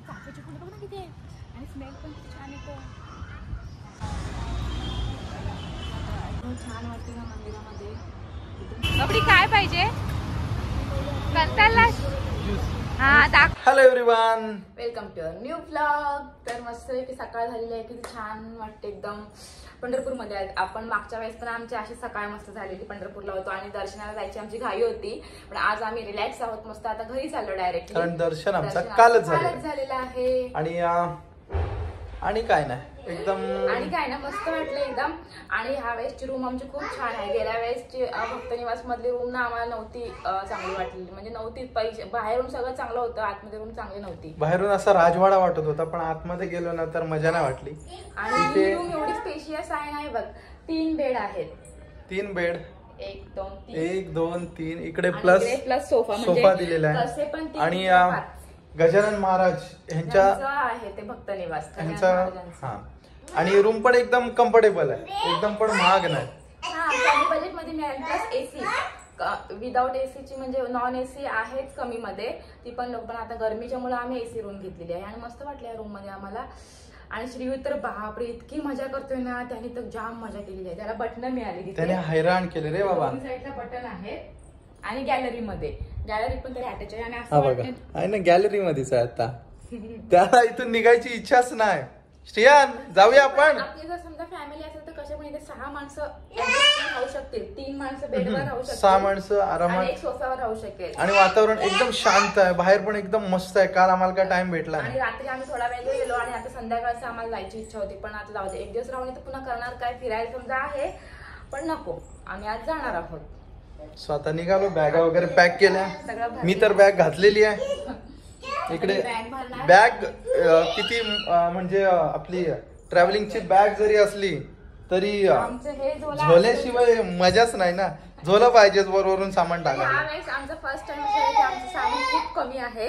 चाफ्याची फुलं बघ ना किती आहे आणि स्मेल पण किती छान येतो. छान वाटते ना मंदिरामध्ये. कपडी काय पाहिजे करताला. Hello everyone, welcome to our new vlog. तर मस्त आहे की सकाळ झालेली आहे, किती छान वाटते एकदम. पंढरपूरमध्ये आहेत आपण. मागच्या वेळेस पण आमची अशी सकाळ मस्त झालेली, पंढरपूरला होतो आणि दर्शनाला जायची आमची घाई होती. पण आज आम्ही रिलॅक्स आहोत, मस्त आता घरी चाललो डायरेक्ट, कारण दर्शन आमचं कालच झालेलं आहे. आणि काय नाही एकदम, आणि काय ना मस्त वाटलं एकदम. आणि ह्या वेळेसची रूम आमची खूप छान आहे. गेल्या वेळेसची भक्त निवास मधली रूम ना आम्हाला नव्हती चांगली वाटली, म्हणजे नव्हती. पैसे बाहेरून सगळं चांगलं होतं, आतमध्ये रूम चांगली नव्हती. बाहेरून असा राजवाडा वाटत होता, पण आतमध्ये गेलो ना तर मजा नाही वाटली. आणि रूम एवढी स्पेशियस आहे ना, बघ 3 बेड आहेत. 3 बेड, 1 2 3 इकडे प्लस सोफा दिलेला आहे. आणि गजानन महाराज यांच्या आहे ते भक्त निवास हा. आणि रूम पण एकदम कम्फर्टेबल आहे, एकदम पण महाग नाही. कमी बजेट मध्ये मिळाली. प्लस एसी विदाउट एसीची म्हणजे नॉन एसी आहेच कमी मध्ये, ती पण लोक. पण आता गरमीच्या मुळे आम्ही एसी रूम घेतलेली आहे आणि मस्त वाटलं या रूम मध्ये आम्हाला. आणि श्रीयुत तर बापरे इतकी मजा करतोय ना, त्याने तर जाम मजा केलेली आहे. त्याला बटन मिळाली, त्याने हैराण केले रे बाबा. साईडला बटन आहे आणि गॅलरी पण तरी अटॅच आहे. आणि असं आहे ना, गॅलरी मध्येच आहे आता. त्याला इथून निघायची इच्छाच नाही. श्रेयान जाऊया आपण. आपली जर समजा फॅमिली असेल तर कशा पण इथे 6 माणसं राहू शकतील. 3 माणसं बेडवर राहू शकतील, 6 माणसं आरामात, 1 सोफ्यावर राहू शकेल. आणि वातावरण एकदम शांत आहे, बाहेर पण एकदम मस्त आहे. काल आम्हाला काय टाइम भेटला आणि रात्री आम्ही थोडा वेळ गेलो आणि आता संध्याकाळचं आम्हाला जायची इच्छा होती. पण आता जाऊ दे, 1 दिवस राहून तर पुन्हा करणार काय, फिरायला समजा आहे पण नको, आम्ही आज जाणार आहोत. स्वतः निघालो, बॅगा वगैरे पॅक केल्या. मी तर बॅग घातलेली आहे. इकडे बॅग किती म्हणजे आपली ट्रॅव्हलिंगची बॅग जरी असली तरी झोल्याशिवाय मजाच नाही ना. झोला पाहिजेच वरवरून सामान टाकायला. आमचं फर्स्ट टाइम आहे, आमचं सामान खूप कमी आहे.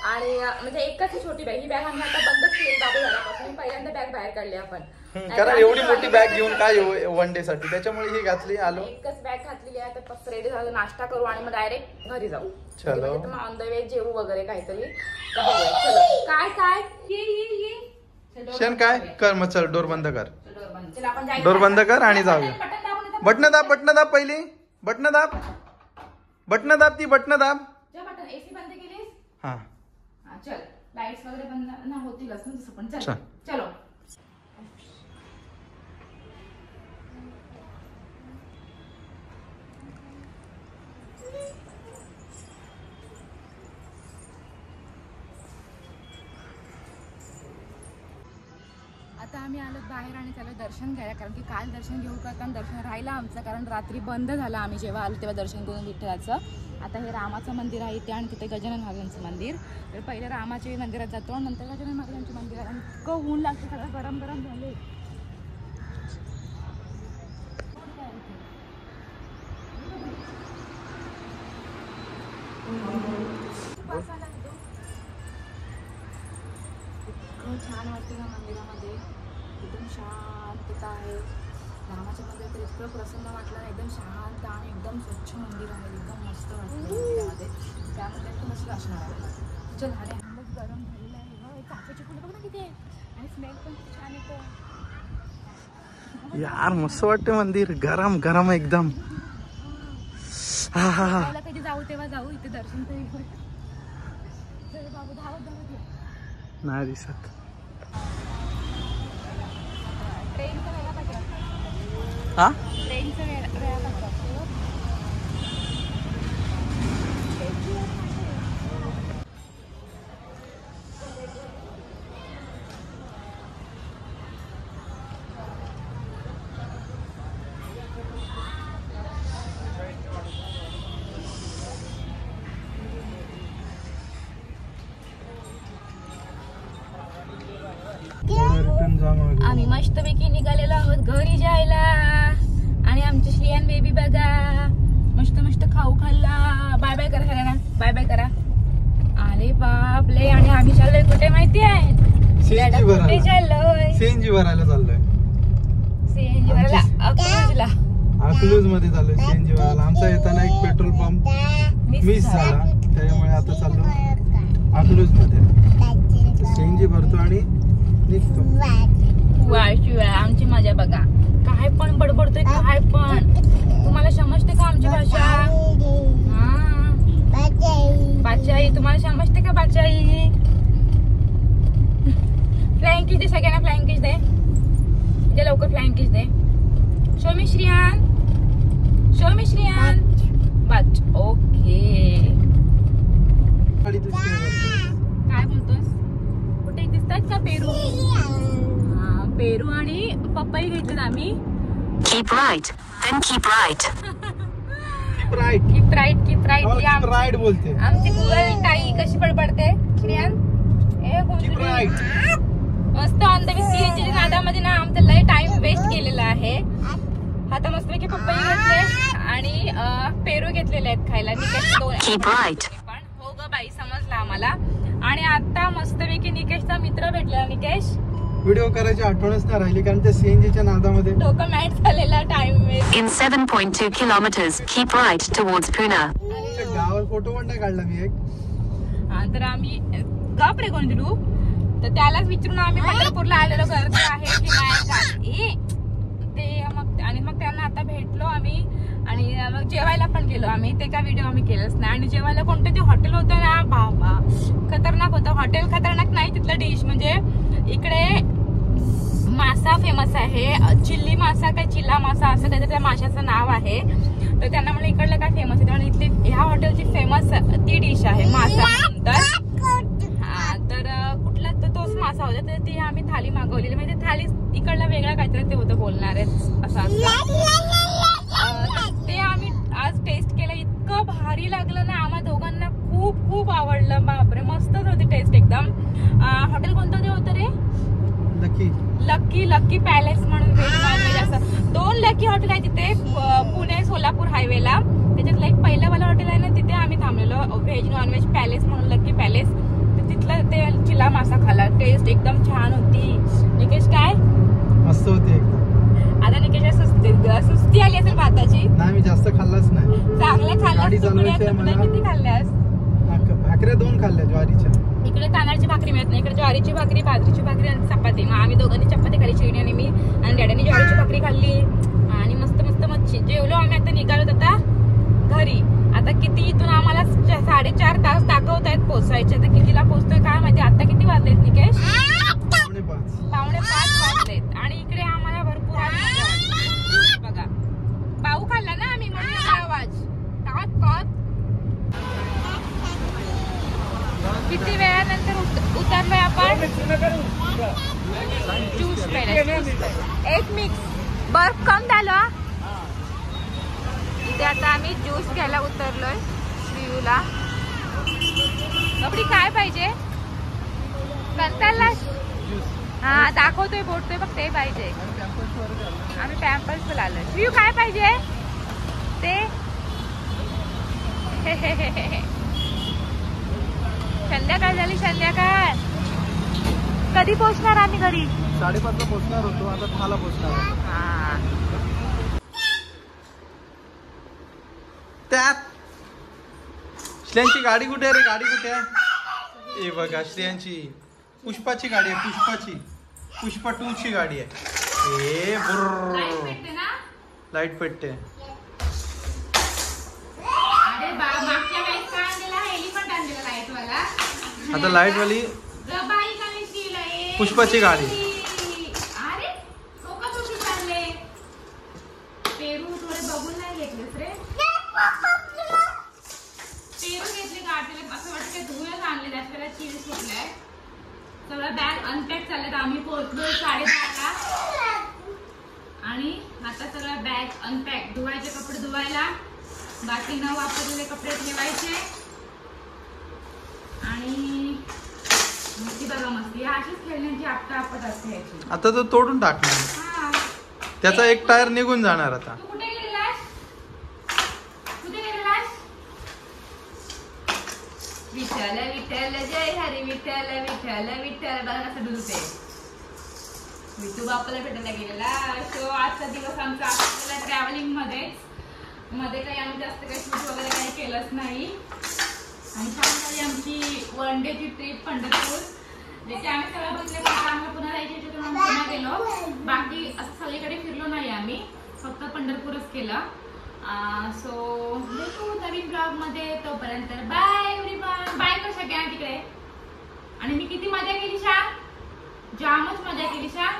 आणि म्हणजे एकच छोटी बॅग, ही बॅग आम्ही आता बंदच केली बाबू झाल्यापासून. पहिल्यांदा बॅग बाहेर काढली आपण, कारण एवढी मोठी बॅग घेऊन काय वन डे साठी, त्याच्यामुळे ही घातली. आलो, एकच बॅग घातलेली आहे. तर रेडी झालं, नाश्ता करू आणि मग डायरेक्ट घरी जाऊ. चलो ऑन द वे जेवू वगैरे काहीतरी. काय काय शन काय कर, मग चल डोर बंद कर, डोर बंद कर आणि जाऊया. बटन दाब पहिली, बटन दाब ती बटन दाब. एसी बंद केलीस? हा चल, लाईट्स वगैरे बंद ना होतीलच ना तसं पण. चल चलो. आता आम्ही आलो बाहेर आणि त्याला दर्शन घ्यायला, कारण की काल दर्शन घेऊ करताना दर्शन राहिलं आमचं, कारण रात्री बंद झालं. आम्ही जेव्हा आलो तेव्हा दर्शन करून विठ्ठलाचं. आता हे रामाचं मंदिर आहे इथे आणि तिथे गजानन महाराजांचं मंदिर. तर पहिले रामाच्या मंदिरात जातो आणि नंतर गजानन महाराजांच्या मंदिरात. आणि इतकं ऊन लागतं, सगळं गरम गरम झाले. छान वाटते ना मंदिरामध्ये, एकदम शांतता आहे. रामाच्या मंदिरात तर इतकं प्रसन्न वाटलं, एकदम शांत आणि एकदम स्वच्छ मंदिर आहे. एकदम मस्त वाटतं मंदिरामध्ये, त्यामध्ये एकदम मस्त असणार आहे. चल अरे अंगच गरम झालेलं आहे. चाफ्याची फुलं बघ ना किती आहे आणि स्मेल पण खूप छान येतो यार. मस्त वाटते मंदिर, गरम गरम एकदम. कधी जाऊ तेव्हा जाऊ, इथे दर्शन तरी बाबू. धावत नाही दिसत. ट्रेनचं वेळा पाहिजे. हा, ट्रेनचं वेळा पाहिजे. आम्ही मस्तपैकी निघालेलो आहोत घरी जायला. आणि आमची श्रियान बेबी बघा मस्त मस्त खाऊ खाल्ला. बाय बाय करा सगळ्यांना, बाय बाय करा. आले बापले. आणि आम्ही चाललोय कुठे माहिती आहे? कुठे चाललोय? सीएनजी भरायला चाललोय. सीएनजी भरायला अकलूजला. अकलूज मध्ये चाललोय सीएनजी भरायला. आमचा येताना एक पेट्रोल पंप मिस झाला, त्यामुळे आता चाललो अकलूज मध्ये. आणि निघतो. शिवाय आमची मजा बघा. काय पण बडबडतोय, काय पण. तुम्हाला समजते का आमची भाषा? हा बाचाई, तुम्हाला समजते का बाचाई? फ्लाइंग किस दे सगळ्यांना, फ्लाइंग किस दे. जे लवकर फ्लाइंग किस दे. Show me Shriyan, show me Shriyan. बच ओके. काय बोलतोस? कुठे दिसतात का पेरू? पेरू आणि पपई घेतले आम्ही. Keep right, then keep right. Keep right. Keep right, keep right. Keep right बोलते. आमची गुगल ताई कशी बडबडते श्रियान. Keep right. मस्त ऑन द वे सीएनजी नादामध्ये ना आमचा लय टाइम वेस्ट केलेला आहे. आता मस्तपैकी पपई घेतले आणि पेरू घेतलेले आहेत खायला. निकेश दोन. Keep right. पण हो ग बाई, समजला आम्हाला. आणि आता मस्तपैकी निकेशचा मित्र भेटला. निकेश व्हिडिओ करायची आठवणच नाही राहिली कारण त्या सीएनजीच्या नादामध्ये डोकं मॅट झालेला time waste. In 7.2 kilometers, keep right towards Pune. गावात फोटो पण नाही काढला मी एक. तर आम्ही गप रे कोण दिलू तर त्यालाच विचारून आम्ही पंढरपूरला आलेलो. गर्दी आहे की नाही काय ते मग. आणि मग त्यांना आता भेटलो आम्ही आणि मग जेवायला पण गेलो आम्ही. ते काय व्हिडिओ आम्ही केलंच नाही. आणि जेवायला कोणतं ते हॉटेल होतं ना, बाबा खतरनाक होतं हॉटेल. खतरनाक नाही तिथलं डिश. म्हणजे इकडे मासा फेमस आहे, चिल्ली मासा काय चिल्ला मासा असं काही त्या माशाचं नाव आहे. तर त्यांना म्हणलं इकडलं काय फेमस आहे, त्यामुळे इथली ह्या हॉटेलची फेमस ती डिश आहे मासा. हा तर कुठला तर तोच मासा होता. तर ती आम्ही थाली मागवलेली. म्हणजे थाली इकडला वेगळा काहीतरी ते होतं बोलणार असं. ते आम्ही आज टेस्ट केलं. इतकं भारी लागलं ना आम्हा दोघांना. खूप खूप आवडलं. बापरे मस्तच होती टेस्ट एकदम. हॉटेल कोणतं ते होतं रे? लकी पॅलेस म्हणून व्हेज नॉनव्हेज असं 2 लकी हॉटेल आहे तिथे पुणे सोलापूर हायवेला. त्याच्यातलं एक पहिलं वाला हॉटेल आहे ना, तिथे आम्ही थांबलेलो. व्हेज नॉनव्हेज पॅलेस म्हणून लकी पॅलेस. तर तिथलं ते चिला मासा खाला. टेस्ट एकदम छान होती. निकेश काय मस्त होती एकदम. आता निकेश सुस्ती आली असेल भाताची. नाही मी जास्त खाल्लाच नाही. चांगलं खाल्लं. किती खाल्ल्यास? भाकऱ्या 2 खाल्ल्या ज्वारीच्या. इकडे तांदळाची भाकरी मिळत नाही. इकडे ज्वारीची भाकरी, बाजरीची भाकरी आणि चपाती. मग आम्ही दोघांनी चपाती खाली, चिवणी आणि मी. आणि डॅडीने ज्वारीची भाकरी खाल्ली आणि मस्त मस्त मच्छी जेवलो आम्ही. आता निघालो आता घरी. आता किती इथून आम्हाला 4.5 तास दाखवत आहेत पोहोचायचे. तर कितीला पोहोचतोय काय माहिती. आता किती वाजलेत निकेश? 4:45 वाजलेत. आणि इकडे आम्हाला भरपूर बघा पाऊ खाल्ला ना आम्ही म्हणून आवाज कात. किती वेळानंतर उतरलोय आपण. ज्यूस प्यायला. एक मिक्स बर्फ कम झालं. इथे आता आम्ही ज्यूस घ्यायला उतरलोय श्रीयूला. कपडी काय पाहिजे? कंटाळला. हा दाखवतोय बोलतोय बघ ते पाहिजे. आम्ही पॅम्पर्स आलोय. श्रीयू काय पाहिजे ते? संध्याकाळ झाली. संध्याकाळ कधी पोहोचणार आम्ही घरी? 5:30ला पोहोचणार होतो. आता 10ला पोहोचणार. त्यात श्रेयांची गाडी कुठे आहे रे? गाडी कुठे आहे? हे बघा श्रेयांची पुष्पाची गाडी आहे. पुष्पा 2ची गाडी आहे. हे लाईट पेटते. आता लाईट वाली पुष्पाची गाडी. पेरू थोडे बघून नाही घेतलेस रे. पेरू घेतले गाठले असं वाटतं धुळच आणलेले आपल्याला. चिरी सुटलाय. सगळं बॅग अनपॅक चाललेत. आम्ही पोहोचलो 10:30ला. आणि आता सगळं बॅग अनपॅक. धुवायचे कपडे धुवायला, बाकी न वापरलेले कपडे ठेवायचे. आणि मस्ती बघा मस्ती. अशीच खेळण्याची आपट असते. आता तो तोडून टाकणार. त्याचा एक टायर निघून जाणार आता. तू कुठे गेलेलास? विठ्ठल विठ्ठल जय हरी विठ्ठल विठ्ठल विठ्ठल. बघा कसं डुलते. विठू बापाला भेटायला गेलेला. सो आजचा दिवस आमचा असलेला ट्रॅव्हलिंग मध्ये काही आम्ही जास्त काही शूट वगैरे काही केलंच नाही. आणि छान झाली आमची 1 डेची ट्रिप पंढरपूर. ज्याची आम्ही सगळं बघितलं केलं. सो भेटू नवीन ब्लॉग मध्ये. तोपर्यंत बाय एव्हरीवन. बाय कर सगळ्यांना तिकडे. आणि मी किती मजा केली शा, जामच मजा केली शा.